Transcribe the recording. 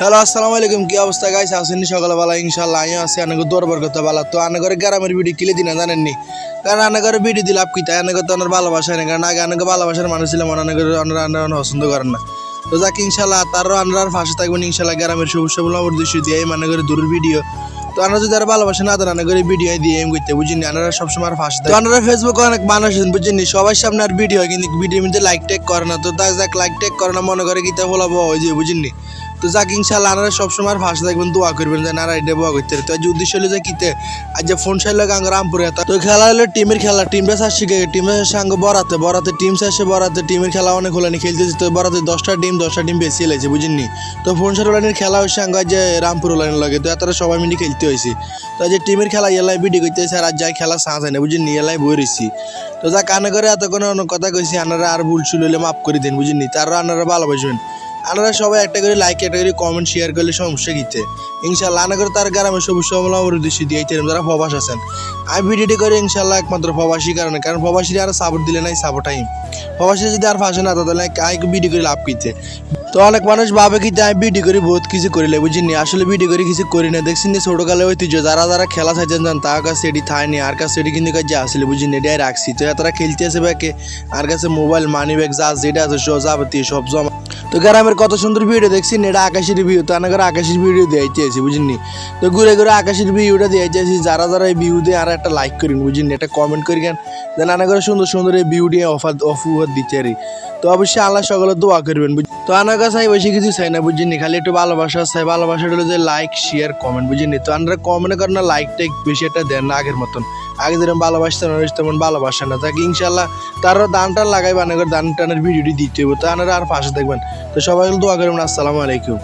Hello আসসালামু আলাইকুম, কি অবস্থা গাইস? আসেননি সকালবেলা? ইনশাল্লাহ আমি আছি আনাকে দরবার করতে পালা। তো আনাগরে গ্রামের ভিডিও কিলে দিনা জানেননি, কারণ আনাগরে ভিডিও দিলে আপকিতে আনাকে তো ওনার ভালোবাসা নেই, কারণ আগে আনাকে ভালোবাসার মানুষ ছিলাম, আনাগরে ওনারা পছন্দ করেন না। তো যাক ইনশাল্লাহ তারও আনার ফাঁসে থাকবেন ইনশাল্লাহ। গ্রামের সবুজ সবল অবদৃশ্য দিয়ে মানে করে দূরের ভিডিও। তো আমরা যদি আর ভালোবাসা না দেন আনাগরে ভিডিও দিয়ে এম করতে বুঝিনি, আনারা সবসময় আর ফাঁসে থাকে। তো আনারা ফেসবুকে অনেক মানুষ আছেন বুঝিনি, সবার সামনে আর ভিডিও হয় কিন্তু ভিডিওর মধ্যে লাইক টেক করে না। তো যাক লাইক টেক করে না মনে করে গীতা বলাবো ওই যে বুঝিনি। তো যাক ইনশাল্লাহ আনারা সবসময় ফাঁসে থাকবেন, দোয়া করবেন যে নারা এটা বোয়া করতে। তো আজ উদ্দেশ্য হলো যে কিতে আজ যে ফোন সাইল গাঙ্গ রামপুরে। তো খেলা হলো টিমের খেলা, টিমটা চাষ শিখে টিমের সঙ্গে বরাতে টিম শেষে বরাতে টিমের খেলা অনেক হলানি খেলতেছি। তো বরাতে 10টা টিম বেশি এলেছে বুঝিনি। তো ফোন সাইল ওলানির খেলা হচ্ছে সঙ্গে যে রামপুর ওলানির লাগে। তো এতটা সবাই মিলে খেলতে হয়েছে। তো আজ টিমের খেলা এলাই ভিডিও করতেছে আর আজ যাই খেলা সাঁজ হয় না বুঝিনি, এলাই বই রয়েছি। তো যা কানে করে এতক্ষণ অনেক কথা কইছি, আনারা আর ভুল ছিল হলে মাফ করে দেন বুঝিনি। তারও আনারা ভালোবাসবেন। আপনারা সবাই একটা করে লাইক, একটা করে কমেন্ট, শেয়ার করলে সমস্যা গীতে ইনশাল্লাহ আনা করে তার গ্রামে সবুজ সবল উদ্দেশ্য দিয়ে যারা প্রবাস আছেন। আমি ভিডিওটি করে ইনশাল্লাহ একমাত্র প্রবাসী কারণ প্রবাসীরা আর সাপোর্ট দিলে নাই সাপোর্ট টাইম প্রবাসী যদি আর ফাঁসে না তাহলে আমি ভিডিও করে লাভ কিতে। তো অনেক মানুষ ভাবে কি আমি ভিডিও করি বহুত কিছু করিলে বুঝিনি, আসলে ভিডিও করে কিছু করি না। দেখছি ছোটকালে ঐতিহ্য যারা খেলা চাইছেন যান তার কাছে এটি থায়নি, আর কাছে এটি কিন্তু কাজে আসলে বুঝিনি এটাই রাখছি। তো তারা খেলতে আসে ব্যাকে আর কাছে মোবাইল মানি ব্যাগ যা যেটা আছে যাবতীয় সব জমা। তো গ্রামের কত সুন্দর ভিডিও দেখছি, এটা আকাশের ভিউ। তো আনা করে আকাশের ভিডিও দিয়েছি আছি বুঝিনি। তো ঘুরে ঘুরে আকাশের ভিউটা দিয়েছি আছি। যারা এই ভিউ দিয়ে আর একটা লাইক করেন বুঝিনি, একটা কমেন্ট করিবেন যেন আনা করে সুন্দর সুন্দর এই ভিউ দিয়ে অফার দিতে পারি। তো অবশ্যই আল্লাহ সকলে দোয়া করবেন। তো আনার কাছে বেশি কিছু চাই না বুঝিনি, খালি একটু ভালোবাসা চাই। ভালোবাসাটা হলো যে লাইক শেয়ার কমেন্ট বুঝিনি। তো আমরা কমেন্ট করেন না, লাইক টাইক বেশি একটা দেন না আগের মতন। আগে যেরকম ভালোবাসতেন তেমন ভালোবাসা না তাকে ইনশাল্লাহ তারও দান টান লাগাইবে, আনার দান টানের ভিডিওটি দিতে হবে। তো আনারা আর পাশে দেখবেন। তো সবাই দোয়া করবেন। আসসালামু আলাইকুম।